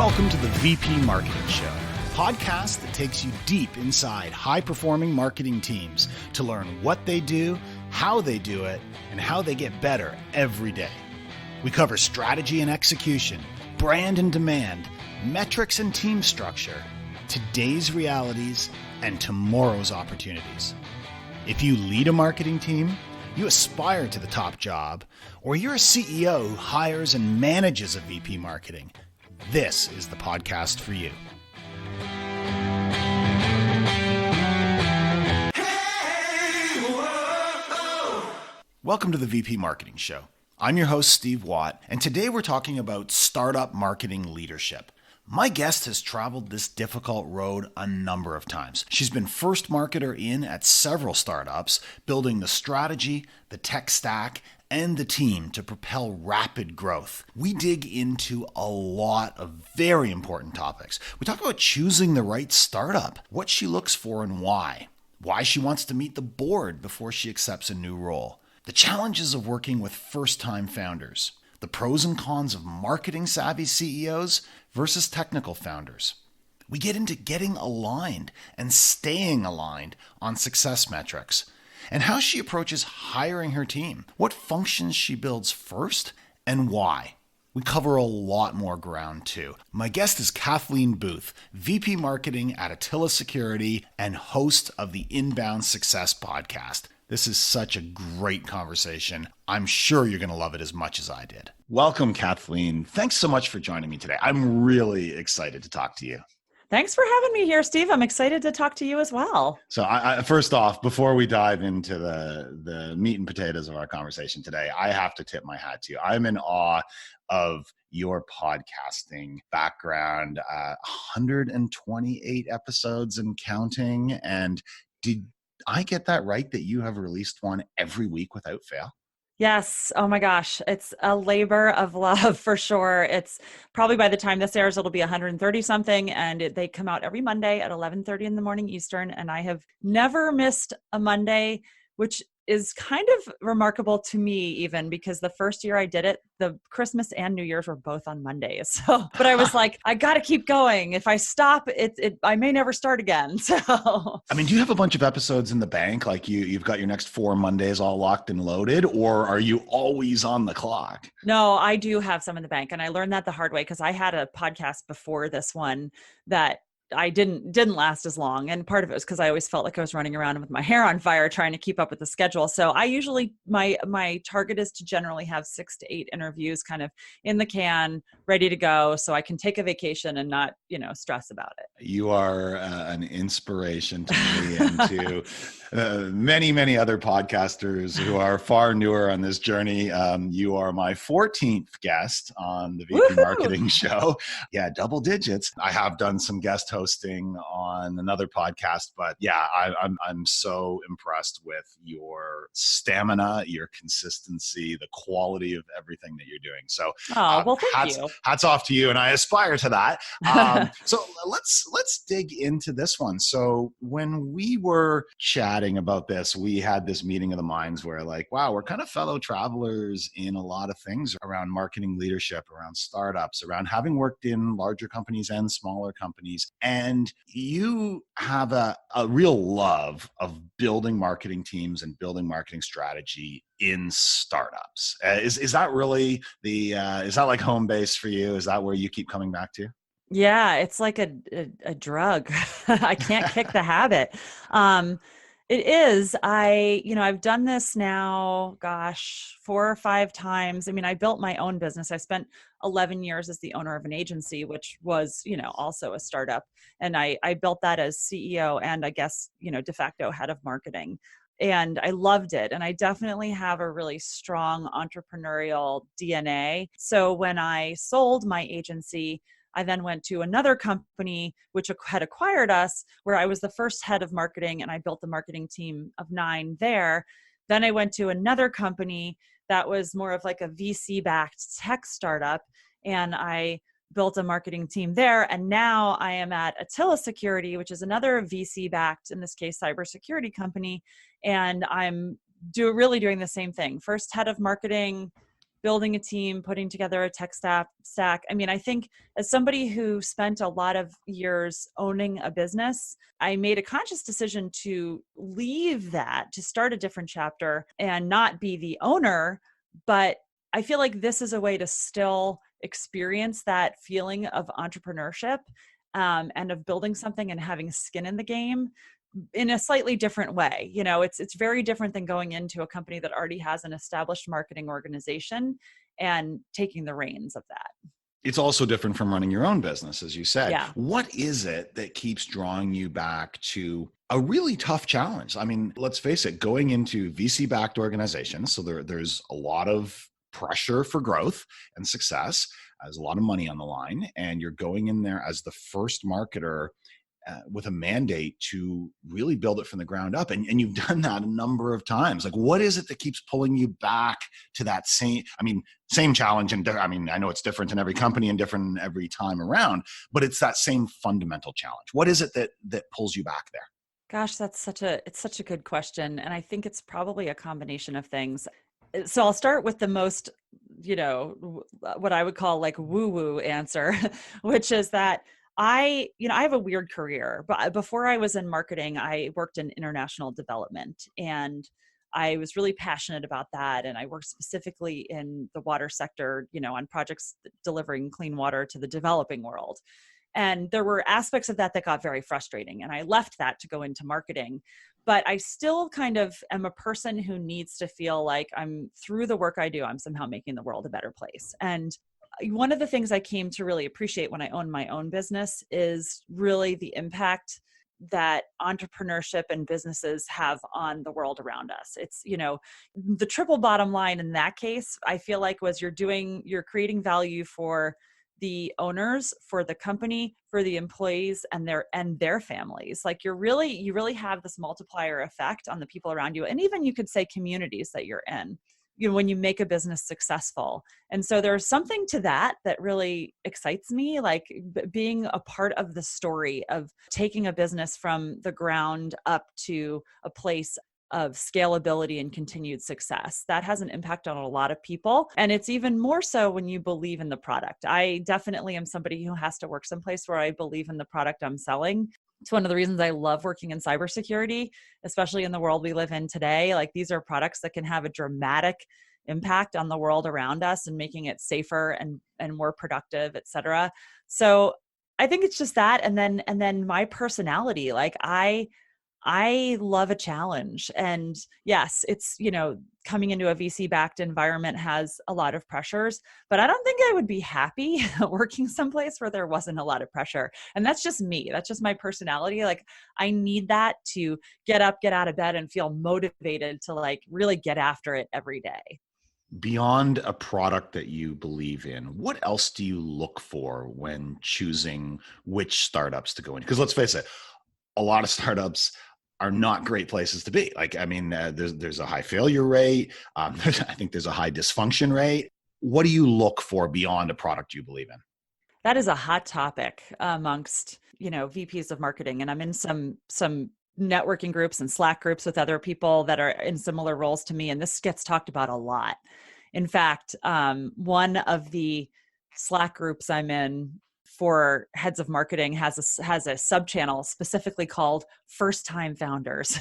Welcome to the VP Marketing Show, a podcast that takes you deep inside high-performing marketing teams to learn what they do, how they do it, and how they get better every day. We cover strategy and execution, brand and demand, metrics and team structure, today's realities, and tomorrow's opportunities. If you lead a marketing team, you aspire to the top job, or you're a CEO who hires and manages a VP marketing, this is the podcast for you. Welcome to the VP Marketing Show. I'm your host, Steve Watt, and today we're talking about startup marketing leadership. My guest has traveled this difficult road a number of times. She's been first marketer in at several startups, building the strategy, the tech stack, and the team to propel rapid growth. We dig into a lot of very important topics. We talk about choosing the right startup, what she looks for and why she wants to meet the board before she accepts a new role, the challenges of working with first-time founders, the pros and cons of marketing-savvy CEOs versus technical founders. We get into getting aligned and staying aligned on success metrics, and how she approaches hiring her team, what functions she builds first, and why. We cover a lot more ground too. My guest is Kathleen Booth, VP Marketing at Attila Security and host of the Inbound Success podcast. This is such a great conversation. I'm sure you're going to love it as much as I did. Welcome, Kathleen. Thanks so much for joining me today. I'm really excited to talk to you. Thanks for having me here, Steve. I'm excited to talk to you as well. So first off, before we dive into the meat and potatoes of our conversation today, I have to tip my hat to you. I'm in awe of your podcasting background, 128 episodes and counting. And did I get that right, that you have released one every week without fail? Yes. Oh my gosh. It's a labor of love for sure. It's probably by the time this airs, it'll be 130 something. And they come out every Monday at 11:30 in the morning Eastern. And I have never missed a Monday, which is kind of remarkable to me, even because the first year I did it, the Christmas and New Year's were both on Mondays. So, but I was like, I got to keep going. If I stop, I may never start again. So, I mean, do you have a bunch of episodes in the bank? Like you've got your next 4 Mondays all locked and loaded, or are you always on the clock? No, I do have some in the bank. And I learned that the hard way because I had a podcast before this one that I didn't last as long. And part of it was because I always felt like I was running around with my hair on fire trying to keep up with the schedule. So I usually, my target is to generally have 6 to 8 interviews kind of in the can, ready to go. So I can take a vacation and not, stress about it. You are an inspiration to me and to many, many other podcasters who are far newer on this journey. You are my 14th guest on the VP Marketing Show. Yeah, double digits. I have done some guest hosting on another podcast, but yeah, I'm so impressed with your stamina, your consistency, the quality of everything that you're doing. So, thank you. Hats off to you, and I aspire to that. So let's dig into this one. So when we were chatting about this, we had this meeting of the minds where wow, we're kind of fellow travelers in a lot of things around marketing leadership, around startups, around having worked in larger companies and smaller companies. And you have a real love of building marketing teams and building marketing strategy in startups. Is that really is that like home base for you? Is that where you keep coming back to? Yeah, it's like a drug. I can't kick the habit. It is. I've done this now, 4 or 5 times. I mean, I built my own business. I spent 11 years as the owner of an agency, which was, also a startup. And I built that as CEO and I guess, de facto head of marketing. And I loved it. And I definitely have a really strong entrepreneurial DNA. So when I sold my agency, I then went to another company which had acquired us, where I was the first head of marketing and I built the marketing team of 9 there. Then I went to another company that was more of like a VC-backed tech startup, and I built a marketing team there. And now I am at Attila Security, which is another VC-backed, in this case, cybersecurity company. And I'm really doing the same thing. First head of marketing, building a team, putting together a tech stack. I mean, I think as somebody who spent a lot of years owning a business, I made a conscious decision to leave that, to start a different chapter and not be the owner. But I feel like this is a way to still experience that feeling of entrepreneurship, and of building something and having skin in the game in a slightly different way. It's very different than going into a company that already has an established marketing organization and taking the reins of that. It's also different from running your own business, as you said. Yeah. What is it that keeps drawing you back to a really tough challenge? I mean, let's face it, going into VC-backed organizations, so there's a lot of pressure for growth and success. There's a lot of money on the line, and you're going in there as the first marketer with a mandate to really build it from the ground up. And you've done that a number of times. Like, what is it that keeps pulling you back to that same challenge? And I know it's different in every company and different every time around, but it's that same fundamental challenge. What is it that pulls you back there? Gosh, it's such a good question. And I think it's probably a combination of things. So I'll start with the most, what I would call like woo-woo answer, which is that I have a weird career, but before I was in marketing, I worked in international development, and I was really passionate about that. And I worked specifically in the water sector, on projects delivering clean water to the developing world. And there were aspects of that got very frustrating. And I left that to go into marketing. But I still kind of am a person who needs to feel like through the work I do, I'm somehow making the world a better place. And one of the things I came to really appreciate when I owned my own business is really the impact that entrepreneurship and businesses have on the world around us. It's, the triple bottom line in that case, I feel like was you're creating value for the owners, for the company, for the employees and their families. Like you really have this multiplier effect on the people around you. And even you could say communities that you're in, when you make a business successful. And so there's something to that really excites me, like being a part of the story of taking a business from the ground up to a place of scalability and continued success. That has an impact on a lot of people. And it's even more so when you believe in the product. I definitely am somebody who has to work someplace where I believe in the product I'm selling. It's one of the reasons I love working in cybersecurity, especially in the world we live in today. Like these are products that can have a dramatic impact on the world around us and making it safer and more productive, et cetera. So I think it's just that. And then my personality, like I love a challenge. And yes, it's, coming into a VC-backed environment has a lot of pressures, but I don't think I would be happy working someplace where there wasn't a lot of pressure. And that's just me. That's just my personality. Like I need that to get up, get out of bed and feel motivated to like really get after it every day. Beyond a product that you believe in, what else do you look for when choosing which startups to go in? Because let's face it, a lot of startups are not great places to be. Like, there's a high failure rate. I think there's a high dysfunction rate. What do you look for beyond a product you believe in? That is a hot topic amongst, VPs of marketing. And I'm in some networking groups and Slack groups with other people that are in similar roles to me. And this gets talked about a lot. In fact, one of the Slack groups I'm in for heads of marketing has a sub-channel specifically called Firsttime Founders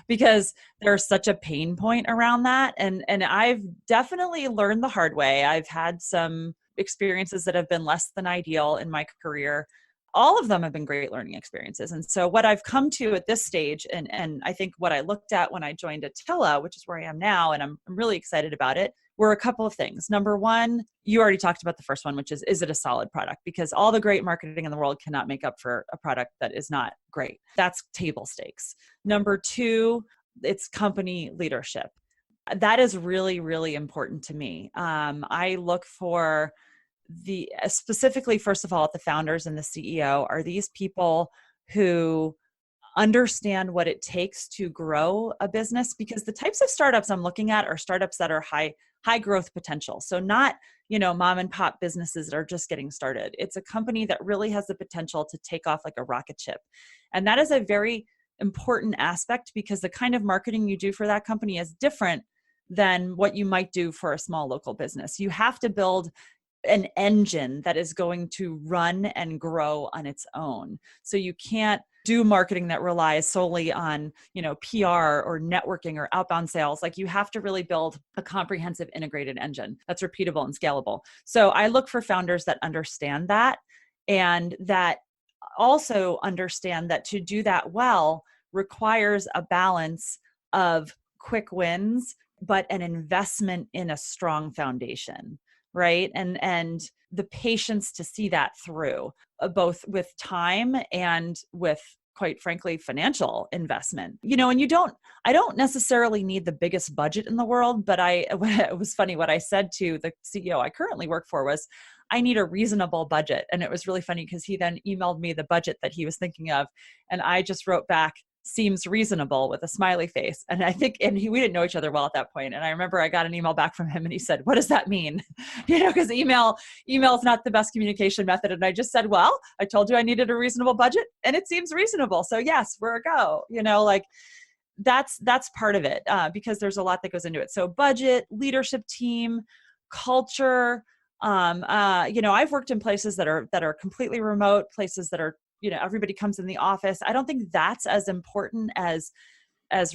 because there's such a pain point around that. And I've definitely learned the hard way. I've had some experiences that have been less than ideal in my career. All of them have been great learning experiences. And so what I've come to at this stage, and I think what I looked at when I joined Attila, which is where I am now, and I'm really excited about it, were a couple of things. Number one, you already talked about the first one, which is it a solid product? Because all the great marketing in the world cannot make up for a product that is not great. That's table stakes. Number two, it's company leadership. That is really, really important to me. I look for specifically, first of all, at the founders and the CEO, are these people who understand what it takes to grow a business? Because the types of startups I'm looking at are startups that are high growth potential. So not, mom and pop businesses that are just getting started. It's a company that really has the potential to take off like a rocket ship. And that is a very important aspect because the kind of marketing you do for that company is different than what you might do for a small local business. You have to build an engine that is going to run and grow on its own. So you can't do marketing that relies solely on, PR or networking or outbound sales. Like, you have to really build a comprehensive integrated engine that's repeatable and scalable. So I look for founders that understand that, and that also understand that to do that well requires a balance of quick wins, but an investment in a strong foundation, right? And the patience to see that through, both with time and with, quite frankly, financial investment. And I don't necessarily need the biggest budget in the world, but it was funny, what I said to the CEO I currently work for was, I need a reasonable budget. And it was really funny because he then emailed me the budget that he was thinking of. And I just wrote back, seems reasonable, with a smiley face. And I think, we didn't know each other well at that point. And I remember I got an email back from him and he said, what does that mean? Because email is not the best communication method. And I just said, well, I told you I needed a reasonable budget and it seems reasonable. So yes, we're a go, that's part of it, because there's a lot that goes into it. So budget, leadership team, culture. I've worked in places that are completely remote, places that are, everybody comes in the office. I don't think that's as important as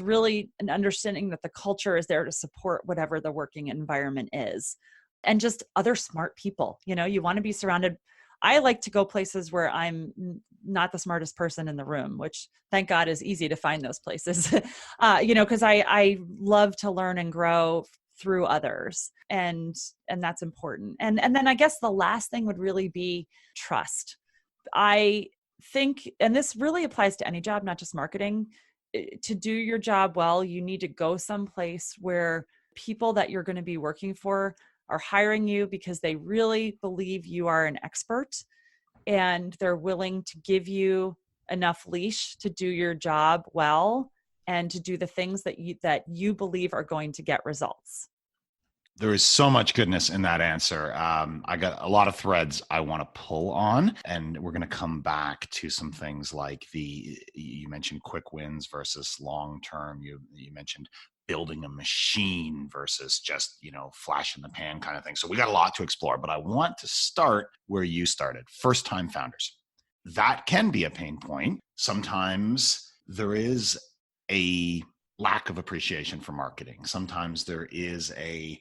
really an understanding that the culture is there to support whatever the working environment is, and just other smart people. You want to be surrounded. I like to go places where I'm not the smartest person in the room, which, thank God, is easy to find those places, because I love to learn and grow through others. And that's important. And then I guess the last thing would really be trust. I think, and this really applies to any job, not just marketing, to do your job well, you need to go someplace where people that you're going to be working for are hiring you because they really believe you are an expert, and they're willing to give you enough leash to do your job well and to do the things that you believe are going to get results. There is so much goodness in that answer. I got a lot of threads I want to pull on, and we're going to come back to some things like you mentioned quick wins versus long-term. You mentioned building a machine versus just, flash in the pan kind of thing. So we got a lot to explore, but I want to start where you started. First-time founders. That can be a pain point. Sometimes there is a lack of appreciation for marketing. Sometimes there is a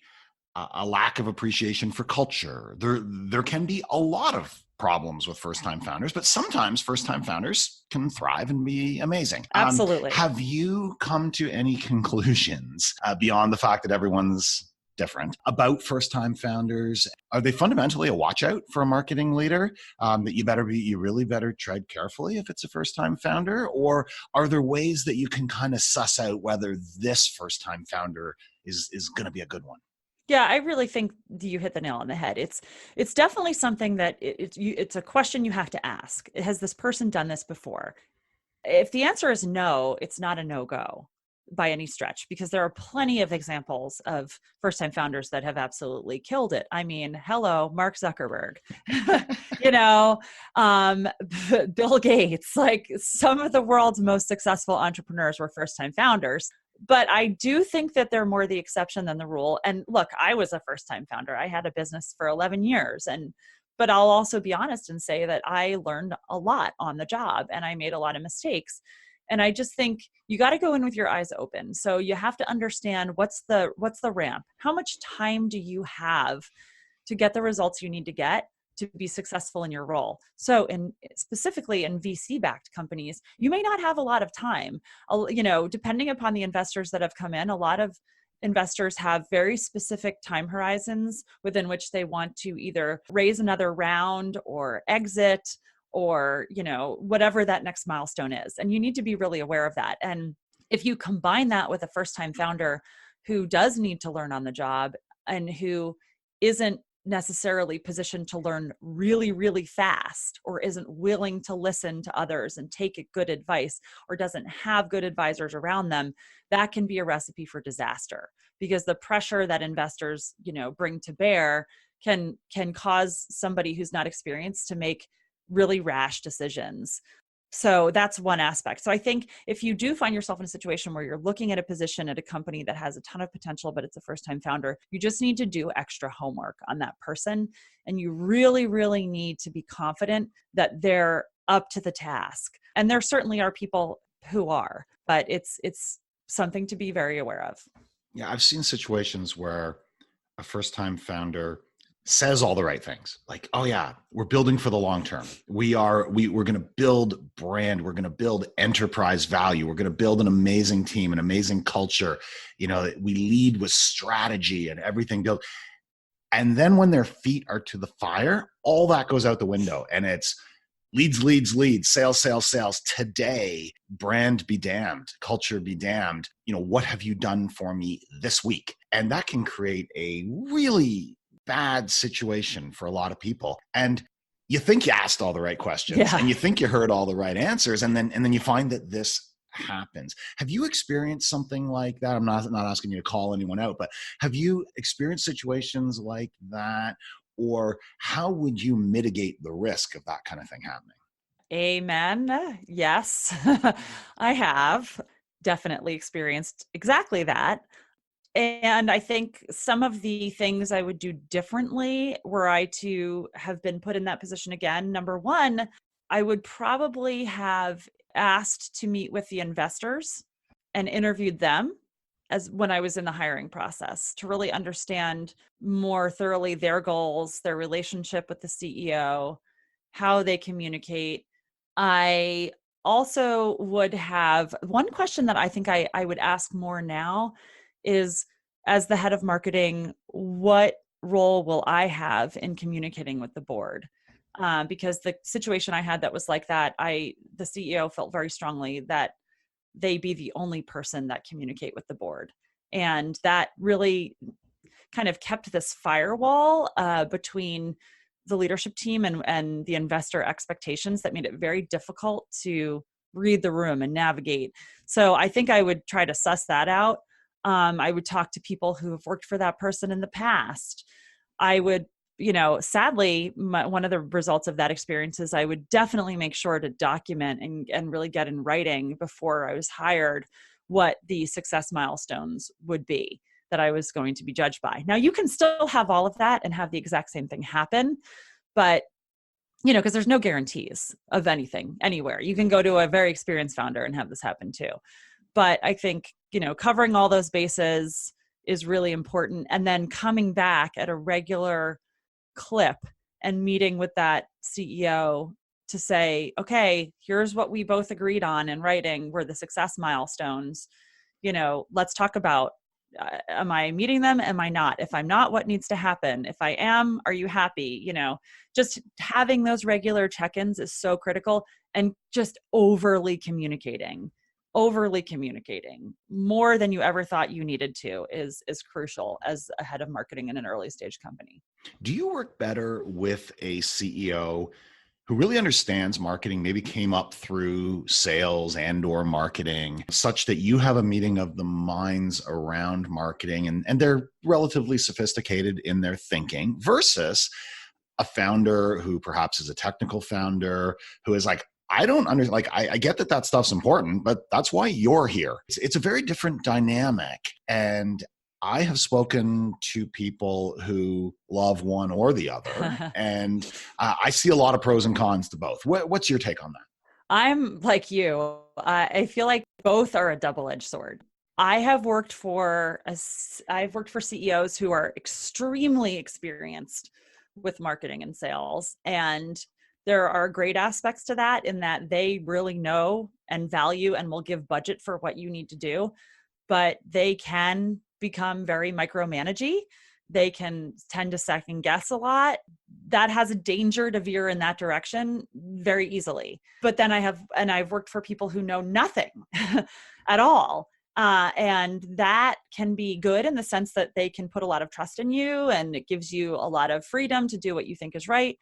lack of appreciation for culture. There can be a lot of problems with first-time founders, but sometimes first-time founders can thrive and be amazing. Absolutely. Have you come to any conclusions beyond the fact that everyone's different about first-time founders? Are they fundamentally a watch out for a marketing leader, that you really better tread carefully if it's a first-time founder? Or are there ways that you can kind of suss out whether this first-time founder is going to be a good one? Yeah, I really think you hit the nail on the head. It's definitely something that it's a question you have to ask. Has this person done this before? If the answer is no, it's not a no-go by any stretch, because there are plenty of examples of first-time founders that have absolutely killed it. I mean, hello, Mark Zuckerberg, Bill Gates, like some of the world's most successful entrepreneurs were first-time founders. But I do think that they're more the exception than the rule. And look, I was a first-time founder. I had a business for 11 years. But I'll also be honest and say that I learned a lot on the job and I made a lot of mistakes. And I just think you got to go in with your eyes open. So you have to understand what's the ramp? How much time do you have to get the results you need to get to be successful in your role? So specifically in VC-backed companies, you may not have a lot of time. Depending upon the investors that have come in, a lot of investors have very specific time horizons within which they want to either raise another round or exit, or, whatever that next milestone is. And you need to be really aware of that. And if you combine that with a first-time founder who does need to learn on the job and who isn't necessarily positioned to learn really, really fast, or isn't willing to listen to others and take good advice, or doesn't have good advisors around them, that can be a recipe for disaster, because the pressure that investors, bring to bear can cause somebody who's not experienced to make really rash decisions. So that's one aspect. So I think if you do find yourself in a situation where you're looking at a position at a company that has a ton of potential, but it's a first-time founder, you just need to do extra homework on that person. And you really, really need to be confident that they're up to the task. And there certainly are people who are, but it's something to be very aware of. Yeah, I've seen situations where a first time founder says all the right things. Like, oh yeah, we're building for the long term. We're going to build brand, we're going to build enterprise value, we're going to build an amazing team, an amazing culture. We lead with strategy and everything built. And then when their feet are to the fire, all that goes out the window and it's leads, sales, sales, sales. Today, brand be damned, culture be damned. What have you done for me this week? And that can create a really bad situation for a lot of people. And you think you asked all the right questions and you think you heard all the right answers. And then you find that this happens. Have you experienced something like that? I'm not asking you to call anyone out, but have you experienced situations like that? Or how would you mitigate the risk of that kind of thing happening? Amen. Yes, I have definitely experienced exactly that. And I think some of the things I would do differently were I to have been put in that position again. Number one, I would probably have asked to meet with the investors and interviewed them as when I was in the hiring process to really understand more thoroughly their goals, their relationship with the CEO, how they communicate. I also would have one question that I think I would ask more now is, as the head of marketing, what role will I have in communicating with the board? Because the situation I had that was like that, the CEO felt very strongly that they be the only person that communicate with the board. And that really kind of kept this firewall between the leadership team and the investor expectations that made it very difficult to read the room and navigate. So I think I would try to suss that out. I would talk to people who have worked for that person in the past. I would, sadly, one of the results of that experience is I would definitely make sure to document and really get in writing before I was hired what the success milestones would be that I was going to be judged by. Now, you can still have all of that and have the exact same thing happen, but because there's no guarantees of anything anywhere. You can go to a very experienced founder and have this happen too. But I think, covering all those bases is really important. And then coming back at a regular clip and meeting with that CEO to say, okay, here's what we both agreed on in writing were the success milestones. Let's talk about, am I meeting them? Am I not? If I'm not, what needs to happen? If I am, are you happy? Just having those regular check-ins is so critical, and just overly communicating more than you ever thought you needed to is crucial as a head of marketing in an early stage company. Do you work better with a CEO who really understands marketing, maybe came up through sales and or marketing, such that you have a meeting of the minds around marketing and they're relatively sophisticated in their thinking, versus a founder who perhaps is a technical founder who is like, I don't understand. Like, I get that stuff's important, but that's why you're here. It's a very different dynamic. And I have spoken to people who love one or the other, and I see a lot of pros and cons to both. What's your take on that? I'm like you. I feel like both are a double-edged sword. I've worked for CEOs who are extremely experienced with marketing and sales, and there are great aspects to that in that they really know and value and will give budget for what you need to do, but they can become very micromanagey. They can tend to second guess a lot. That has a danger to veer in that direction very easily. But then I've worked for people who know nothing at all. And that can be good in the sense that they can put a lot of trust in you and it gives you a lot of freedom to do what you think is right.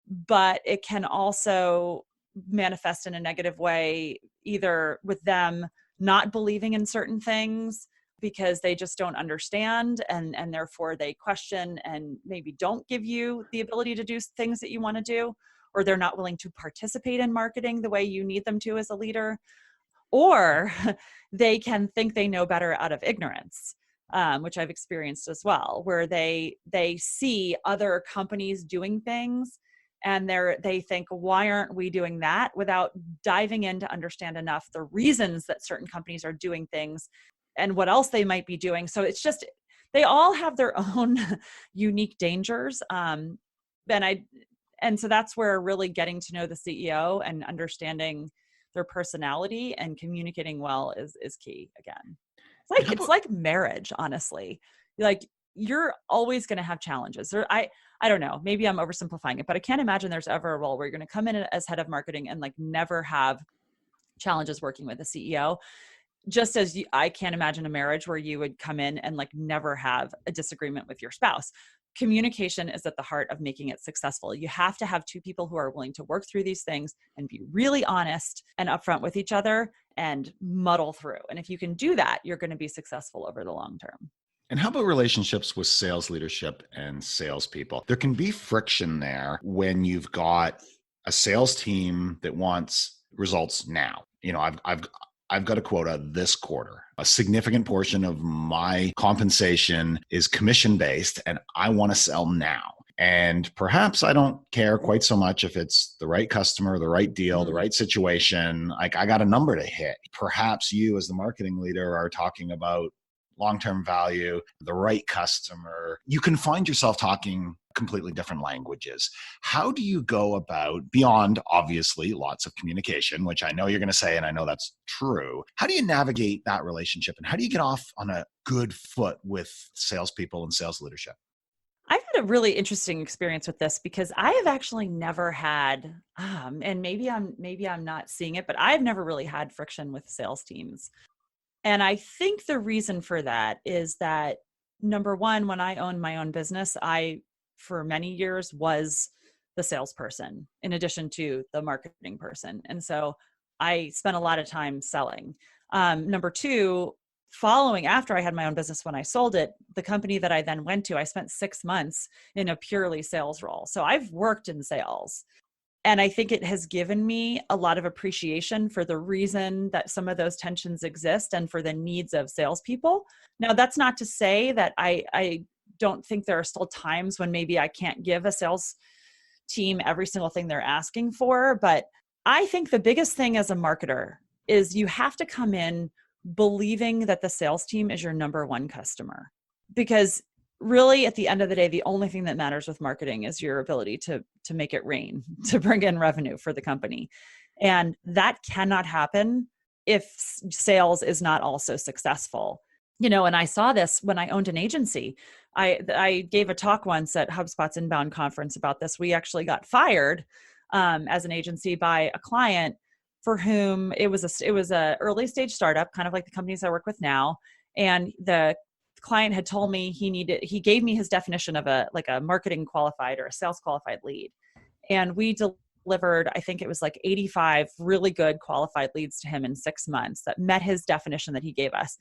But it can also manifest in a negative way, either with them not believing in certain things because they just don't understand and therefore they question and maybe don't give you the ability to do things that you want to do, or they're not willing to participate in marketing the way you need them to as a leader, or they can think they know better out of ignorance, which I've experienced as well, where they see other companies doing things and they think, why aren't we doing that, without diving in to understand enough the reasons that certain companies are doing things and what else they might be doing. So it's just, they all have their own unique dangers. And so that's where really getting to know the CEO and understanding their personality and communicating well is key again. It's like marriage, honestly. Like, you're always going to have challenges. I don't know, maybe I'm oversimplifying it, but I can't imagine there's ever a role where you're going to come in as head of marketing and like never have challenges working with a CEO. Just as I can't imagine a marriage where you would come in and like never have a disagreement with your spouse. Communication is at the heart of making it successful. You have to have two people who are willing to work through these things and be really honest and upfront with each other and muddle through. And if you can do that, you're going to be successful over the long term. And how about relationships with sales leadership and salespeople? There can be friction there when you've got a sales team that wants results now. You know, I've got a quota this quarter. A significant portion of my compensation is commission-based, and I want to sell now. And perhaps I don't care quite so much if it's the right customer, the right deal, the right situation. Like, I got a number to hit. Perhaps you as the marketing leader are talking about long-term value, the right customer. You can find yourself talking completely different languages. How do you go about, beyond obviously lots of communication, which I know you're going to say, and I know that's true, how do you navigate that relationship, and how do you get off on a good foot with salespeople and sales leadership? I've had a really interesting experience with this because I have actually never had, and maybe I'm not seeing it, but I've never really had friction with sales teams. And I think the reason for that is that, number one, when I owned my own business, I, for many years, was the salesperson in addition to the marketing person. And so I spent a lot of time selling. Number two, after I had my own business, when I sold it, the company that I then went to, I spent 6 months in a purely sales role. So I've worked in sales. And I think it has given me a lot of appreciation for the reason that some of those tensions exist and for the needs of salespeople. Now, that's not to say that I don't think there are still times when maybe I can't give a sales team every single thing they're asking for. But I think the biggest thing as a marketer is you have to come in believing that the sales team is your number one customer. Because really, at the end of the day, the only thing that matters with marketing is your ability to make it rain, to bring in revenue for the company. And that cannot happen if sales is not also successful. You know, and I saw this when I owned an agency. I gave a talk once at HubSpot's Inbound conference about this. We actually got fired as an agency by a client for whom it was a early stage startup, kind of like the companies I work with now. And the client had told me he gave me his definition of a marketing qualified or a sales qualified lead. And we delivered, I think it was like 85 really good qualified leads to him in 6 months that met his definition that he gave us.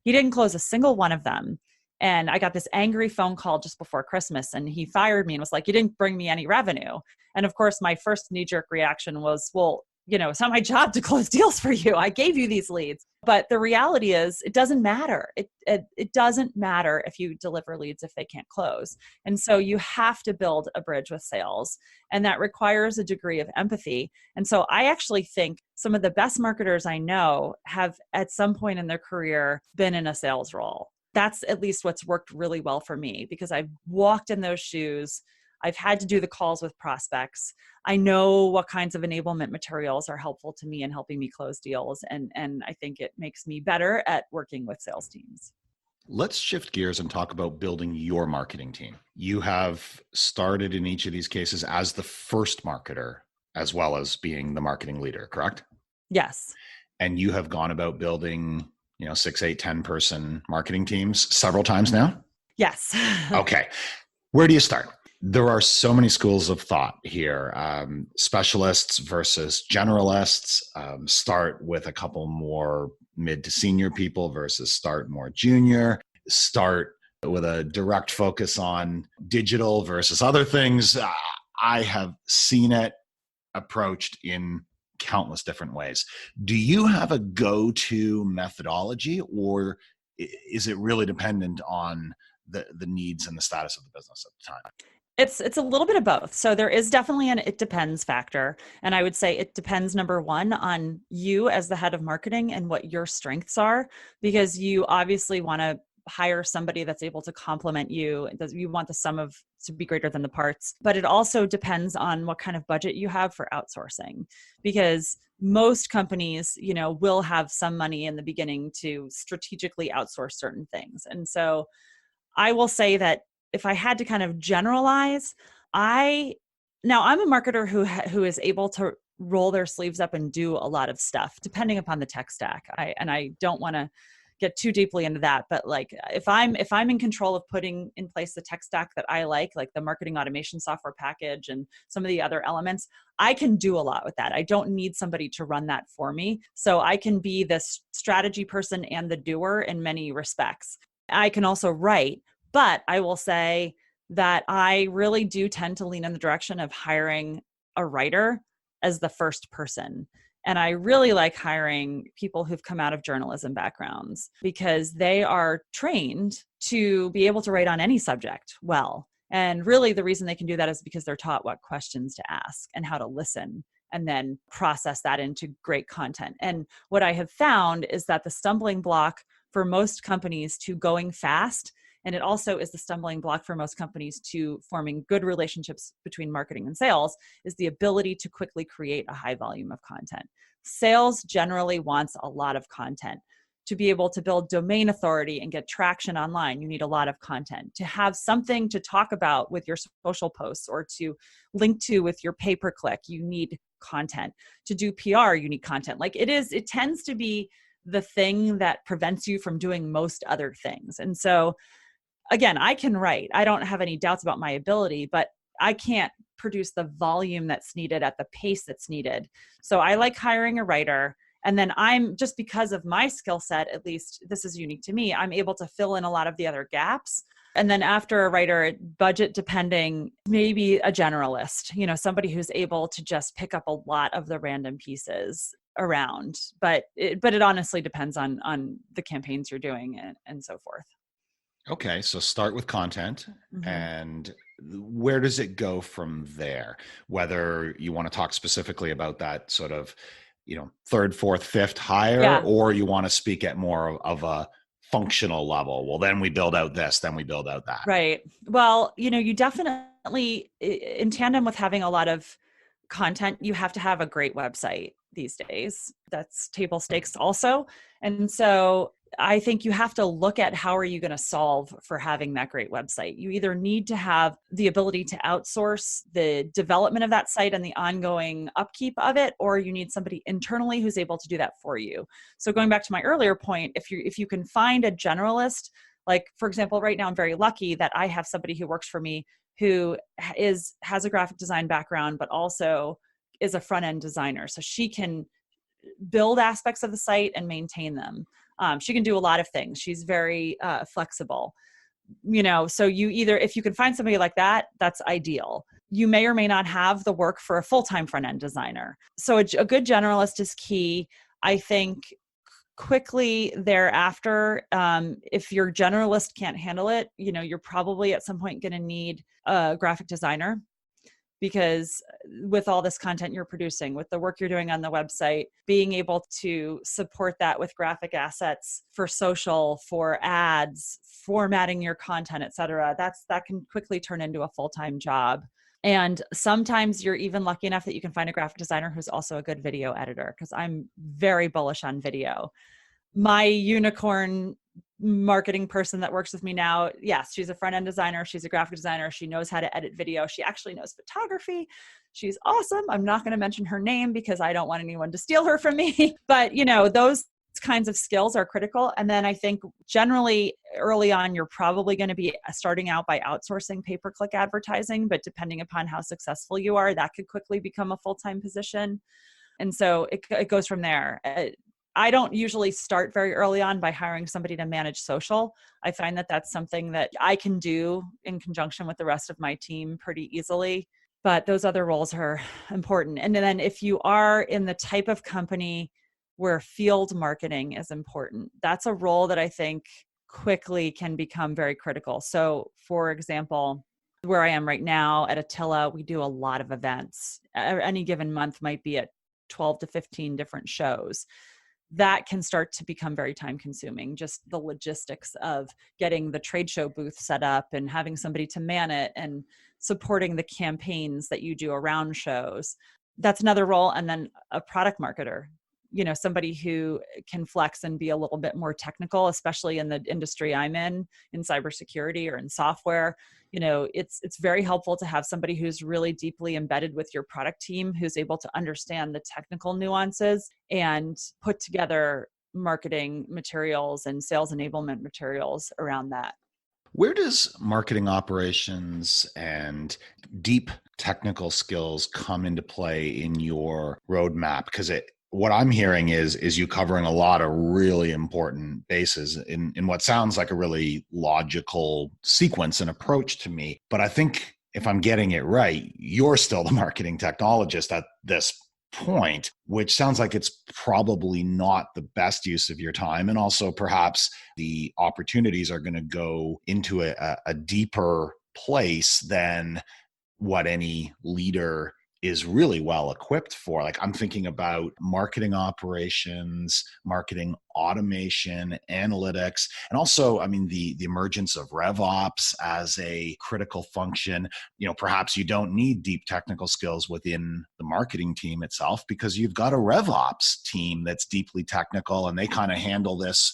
He didn't close a single one of them. And I got this angry phone call just before Christmas, and he fired me and was like, "You didn't bring me any revenue." And of course, my first knee-jerk reaction was, well, you know, it's not my job to close deals for you. I gave you these leads. But the reality is, it doesn't matter. It doesn't matter if you deliver leads if they can't close. And so you have to build a bridge with sales, and that requires a degree of empathy. And so I actually think some of the best marketers I know have at some point in their career been in a sales role. That's at least what's worked really well for me, because I've walked in those shoes. I've had to do the calls with prospects. I know what kinds of enablement materials are helpful to me in helping me close deals. And I think it makes me better at working with sales teams. Let's shift gears and talk about building your marketing team. You have started in each of these cases as the first marketer, as well as being the marketing leader, correct? Yes. And you have gone about building, 6, 8, 10 person marketing teams several times now? Yes. Okay. Where do you start? There are so many schools of thought here. Specialists versus generalists. Start with a couple more mid to senior people versus start more junior. Start with a direct focus on digital versus other things. I have seen it. approached in countless different ways. Do you have a go-to methodology, or is it really dependent on the needs and the status of the business at the time? It's a little bit of both. So there is definitely an it depends factor. And I would say it depends, number one, on you as the head of marketing and what your strengths are, because you obviously want to hire somebody that's able to complement you. You want the sum of to be greater than the parts. But it also depends on what kind of budget you have for outsourcing, because most companies, will have some money in the beginning to strategically outsource certain things. And so I will say that if I had to kind of generalize, I'm a marketer who is able to roll their sleeves up and do a lot of stuff depending upon the tech stack. I don't want to get too deeply into that, but like if I'm in control of putting in place the tech stack that I like the marketing automation software package and some of the other elements, I can do a lot with that. I don't need somebody to run that for me. So I can be this strategy person and the doer in many respects. I can also write, but I will say that I really do tend to lean in the direction of hiring a writer as the first person. And I really like hiring people who've come out of journalism backgrounds because they are trained to be able to write on any subject well. And really the reason they can do that is because they're taught what questions to ask and how to listen and then process that into great content. And what I have found is that the stumbling block for most companies to going fast, and it also is the stumbling block for most companies to forming good relationships between marketing and sales, is the ability to quickly create a high volume of content. Sales generally wants a lot of content. To be able to build domain authority and get traction online, you need a lot of content. To have something to talk about with your social posts or to link to with your pay-per-click, you need content. To do PR, you need content. It tends to be the thing that prevents you from doing most other things. And so again, I can write. I don't have any doubts about my ability, but I can't produce the volume that's needed at the pace that's needed. So I like hiring a writer. And then I'm just because of my skill set, at least this is unique to me, I'm able to fill in a lot of the other gaps. And then after a writer, budget depending, maybe a generalist, somebody who's able to just pick up a lot of the random pieces around. But it honestly depends on the campaigns you're doing and so forth. Okay, so start with content, Mm-hmm. and where does it go from there? Whether you want to talk specifically about that sort of, third, fourth, fifth hire, Yeah. or you want to speak at more of a functional level. Well, then we build out this, then we build out that. Right. Well, you definitely, in tandem with having a lot of content, you have to have a great website these days. That's table stakes also. And so I think you have to look at how are you going to solve for having that great website. You either need to have the ability to outsource the development of that site and the ongoing upkeep of it, or you need somebody internally who's able to do that for you. So going back to my earlier point, if you can find a generalist, like for example, right now I'm very lucky that I have somebody who works for me who has a graphic design background, but also is a front end designer. So she can build aspects of the site and maintain them. She can do a lot of things. She's very flexible, so if you can find somebody like that, that's ideal. You may or may not have the work for a full-time front end designer. So a good generalist is key. I think quickly thereafter, if your generalist can't handle it, you're probably at some point going to need a graphic designer, because with all this content you're producing, with the work you're doing on the website, being able to support that with graphic assets for social, for ads, formatting your content, et cetera, that can quickly turn into a full-time job. And sometimes you're even lucky enough that you can find a graphic designer who's also a good video editor, because I'm very bullish on video. My unicorn marketing person that works with me now, yes, she's a front end designer. She's a graphic designer. She knows how to edit video. She actually knows photography. She's awesome. I'm not going to mention her name because I don't want anyone to steal her from me. But, those kinds of skills are critical. And then I think generally early on, you're probably going to be starting out by outsourcing pay-per-click advertising. But depending upon how successful you are, that could quickly become a full-time position. And so it goes from there. I don't usually start very early on by hiring somebody to manage social. I find that that's something that I can do in conjunction with the rest of my team pretty easily. but those other roles are important. And then if you are in the type of company where field marketing is important, that's a role that I think quickly can become very critical. So for example, where I am right now at Attila, we do a lot of events. Any given month might be at 12 to 15 different shows. That can start to become very time consuming, just the logistics of getting the trade show booth set up and having somebody to man it and supporting the campaigns that you do around shows. That's another role. And then a product marketer, somebody who can flex and be a little bit more technical, especially in the industry I'm in cybersecurity or in software. It's very helpful to have somebody who's really deeply embedded with your product team, who's able to understand the technical nuances and put together marketing materials and sales enablement materials around that. Where does marketing operations and deep technical skills come into play in your roadmap? Because what I'm hearing is you covering a lot of really important bases in what sounds like a really logical sequence and approach to me. But I think if I'm getting it right, you're still the marketing technologist at this point, which sounds like it's probably not the best use of your time. And also perhaps the opportunities are going to go into a deeper place than what any leader is really well equipped for. Like I'm thinking about marketing operations, marketing automation, analytics, and also, I mean, the emergence of RevOps as a critical function. Perhaps you don't need deep technical skills within the marketing team itself because you've got a RevOps team that's deeply technical and they kind of handle this,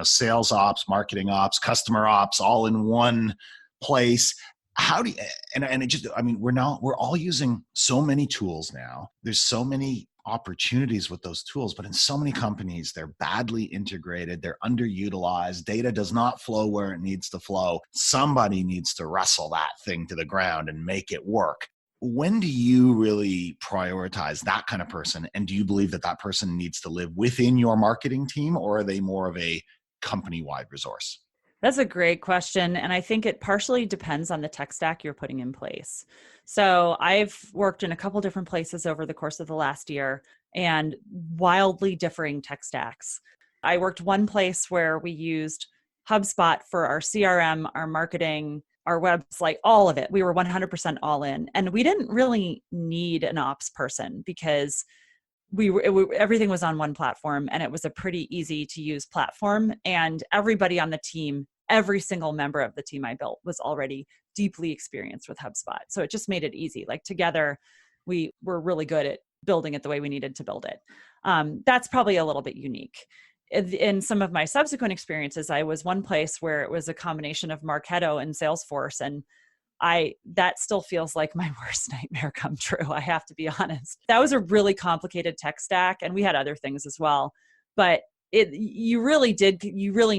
sales ops, marketing ops, customer ops all in one place. How do you, and it just, I mean, we're all using so many tools now. There's so many opportunities with those tools, but in so many companies, they're badly integrated. They're underutilized. Data does not flow where it needs to flow. Somebody needs to wrestle that thing to the ground and make it work. When do you really prioritize that kind of person? And do you believe that person needs to live within your marketing team, or are they more of a company-wide resource? That's a great question. And I think it partially depends on the tech stack you're putting in place. So I've worked in a couple different places over the course of the last year and wildly differing tech stacks. I worked one place where we used HubSpot for our CRM, our marketing, our website, all of it. We were 100% all in. And we didn't really need an ops person because everything was on one platform and it was a pretty easy to use platform. And everybody on the team, every single member of the team I built was already deeply experienced with HubSpot. So it just made it easy. Like together, we were really good at building it the way we needed to build it. That's probably a little bit unique. In some of my subsequent experiences, I was one place where it was a combination of Marketo and Salesforce, and that still feels like my worst nightmare come true. I have to be honest. That was a really complicated tech stack, and we had other things as well. But you really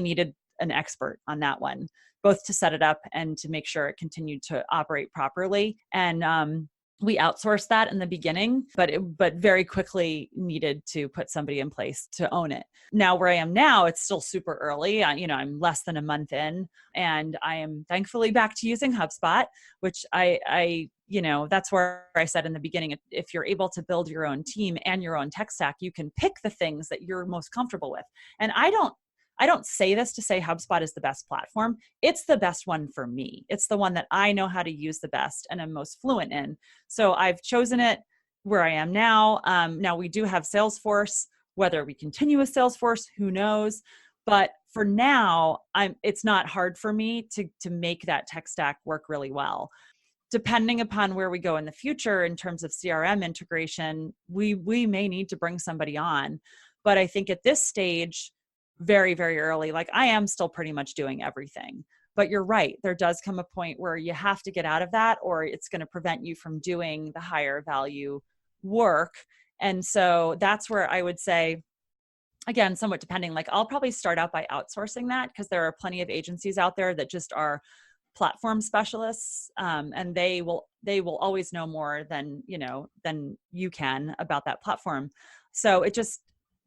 needed an expert on that one, both to set it up and to make sure it continued to operate properly. And we outsourced that in the beginning, but very quickly needed to put somebody in place to own it. Now, where I am now, it's still super early. I'm less than a month in, and I am thankfully back to using HubSpot, which that's where I said in the beginning, if you're able to build your own team and your own tech stack, you can pick the things that you're most comfortable with. And I don't say this to say HubSpot is the best platform. It's the best one for me. It's the one that I know how to use the best and am most fluent in. So I've chosen it where I am now. Now we do have Salesforce. Whether we continue with Salesforce, who knows? But for now, it's not hard for me to make that tech stack work really well. Depending upon where we go in the future in terms of CRM integration, we may need to bring somebody on. But I think at this stage, very, very early, like I am still pretty much doing everything. But you're right, there does come a point where you have to get out of that, or it's going to prevent you from doing the higher value work. And so that's where I would say, again, somewhat depending, like I'll probably start out by outsourcing that, because there are plenty of agencies out there that just are platform specialists, and they will always know more than you can about that platform. So it just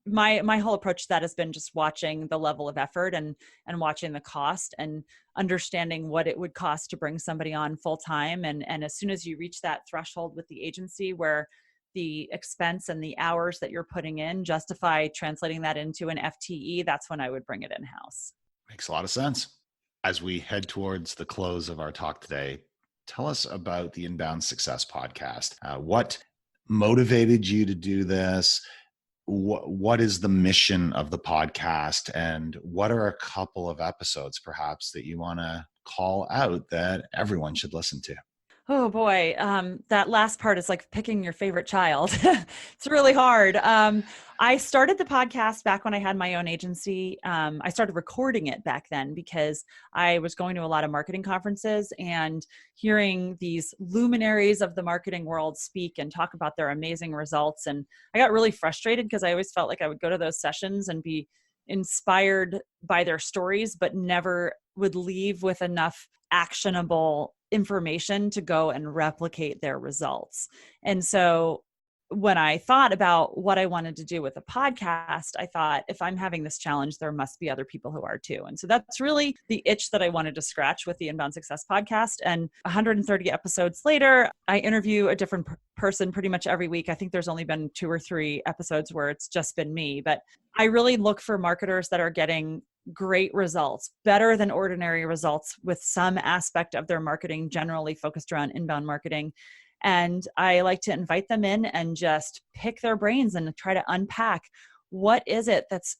my whole approach to that has been just watching the level of effort and watching the cost and understanding what it would cost to bring somebody on full time. And as soon as you reach that threshold with the agency where the expense and the hours that you're putting in justify translating that into an FTE, that's when I would bring it in-house. Makes a lot of sense. As we head towards the close of our talk today, tell us about the Inbound Success podcast. What motivated you to do this? What is the mission of the podcast? And what are a couple of episodes perhaps that you want to call out that everyone should listen to? Oh boy, that last part is like picking your favorite child. It's really hard. I started the podcast back when I had my own agency. I started recording it back then because I was going to a lot of marketing conferences and hearing these luminaries of the marketing world speak and talk about their amazing results. And I got really frustrated because I always felt like I would go to those sessions and be inspired by their stories, but never would leave with enough actionable information to go and replicate their results. And so when I thought about what I wanted to do with a podcast, I thought, if I'm having this challenge, there must be other people who are too. And so that's really the itch that I wanted to scratch with the Inbound Success podcast. And 130 episodes later, I interview a different person pretty much every week. I think there's only been 2 or 3 episodes where it's just been me, but I really look for marketers that are getting great results, better than ordinary results with some aspect of their marketing generally focused around inbound marketing. And I like to invite them in and just pick their brains and try to unpack what is it that's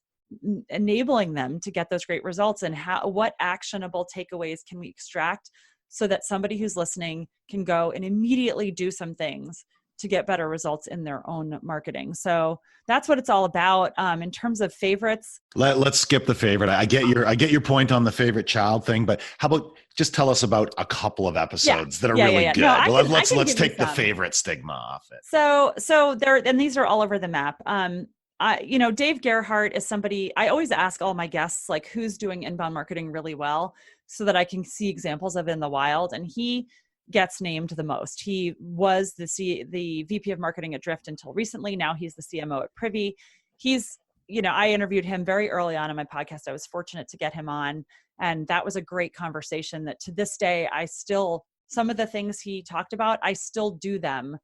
enabling them to get those great results, and what actionable takeaways can we extract so that somebody who's listening can go and immediately do some things to get better results in their own marketing. So that's what it's all about. In terms of favorites, let's skip the favorite. I get your point on the favorite child thing, but how about just tell us about a couple of episodes that are really good. No, let's take the favorite stigma off it. So there, and these are all over the map. Dave Gerhardt is somebody I always ask all my guests, like, who's doing inbound marketing really well, so that I can see examples of it in the wild. And he gets named the most. He was the VP of marketing at Drift until recently. Now he's the CMO at Privy. I interviewed him very early on in my podcast. I was fortunate to get him on, and that was a great conversation that to this day, some of the things he talked about, I still do them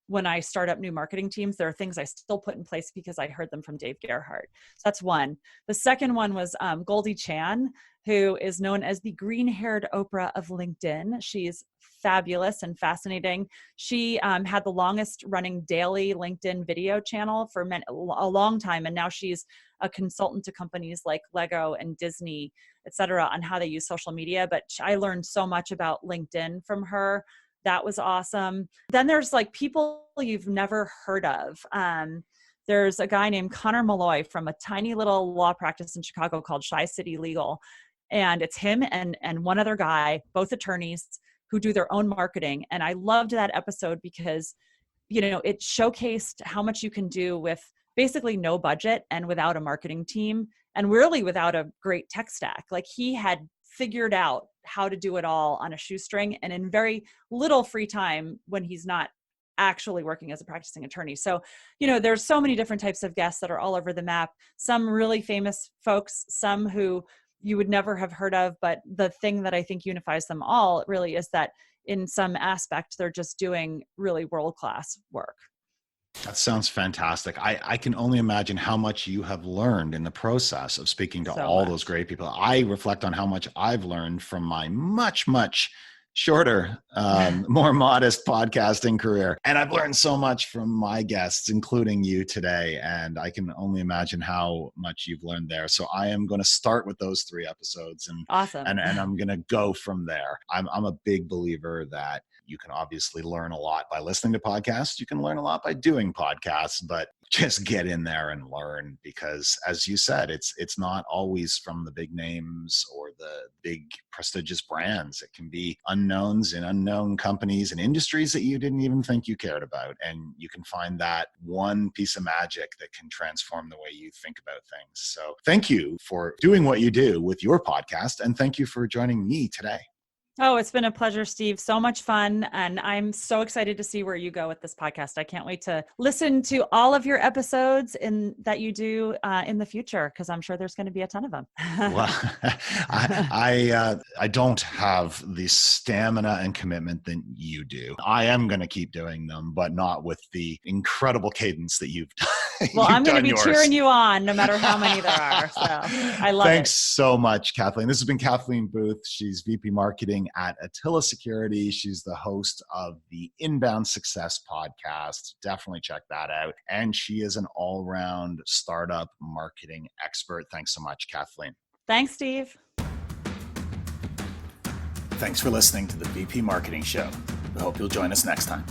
when I start up new marketing teams. There are things I still put in place because I heard them from Dave Gerhardt. So that's one. The second one was Goldie Chan, who is known as the green-haired Oprah of LinkedIn. She's fabulous and fascinating. She had the longest running daily LinkedIn video channel for a long time. And now she's a consultant to companies like Lego and Disney, et cetera, on how they use social media. But I learned so much about LinkedIn from her. That was awesome. Then there's like people you've never heard of. There's a guy named Connor Malloy from a tiny little law practice in Chicago called Tri-City Legal. And it's him and one other guy, both attorneys, who do their own marketing. And I loved that episode because, it showcased how much you can do with basically no budget and without a marketing team, and really without a great tech stack. Like, he had figured out how to do it all on a shoestring and in very little free time when he's not actually working as a practicing attorney. So, there's so many different types of guests that are all over the map. Some really famous folks, some who you would never have heard of, but the thing that I think unifies them all really is that in some aspect, they're just doing really world-class work. That sounds fantastic. I can only imagine how much you have learned in the process of speaking to those great people. I reflect on how much I've learned from my much, much shorter, more modest podcasting career. And I've learned so much from my guests, including you today. And I can only imagine how much you've learned there. So I am going to start with those 3 episodes awesome. and I'm going to go from there. I'm a big believer that you can obviously learn a lot by listening to podcasts. You can learn a lot by doing podcasts, but just get in there and learn, because as you said, it's not always from the big names or the big prestigious brands. It can be unknowns in unknown companies and industries that you didn't even think you cared about. And you can find that one piece of magic that can transform the way you think about things. So thank you for doing what you do with your podcast. And thank you for joining me today. Oh, it's been a pleasure, Steve. So much fun. And I'm so excited to see where you go with this podcast. I can't wait to listen to all of your episodes that you do in the future, because I'm sure there's going to be a ton of them. Well, I don't have the stamina and commitment that you do. I am going to keep doing them, but not with the incredible cadence that you've done. Well, I'm going to be yours. cheering you on no matter how many there are. So I love Thanks it. so much, Kathleen. This has been Kathleen Booth. She's VP Marketing at Attila Security. She's the host of the Inbound Success podcast. Definitely check that out. And she is an all-round startup marketing expert. Thanks so much, Kathleen. Thanks, Steve. Thanks for listening to the VP Marketing Show. We hope you'll join us next time.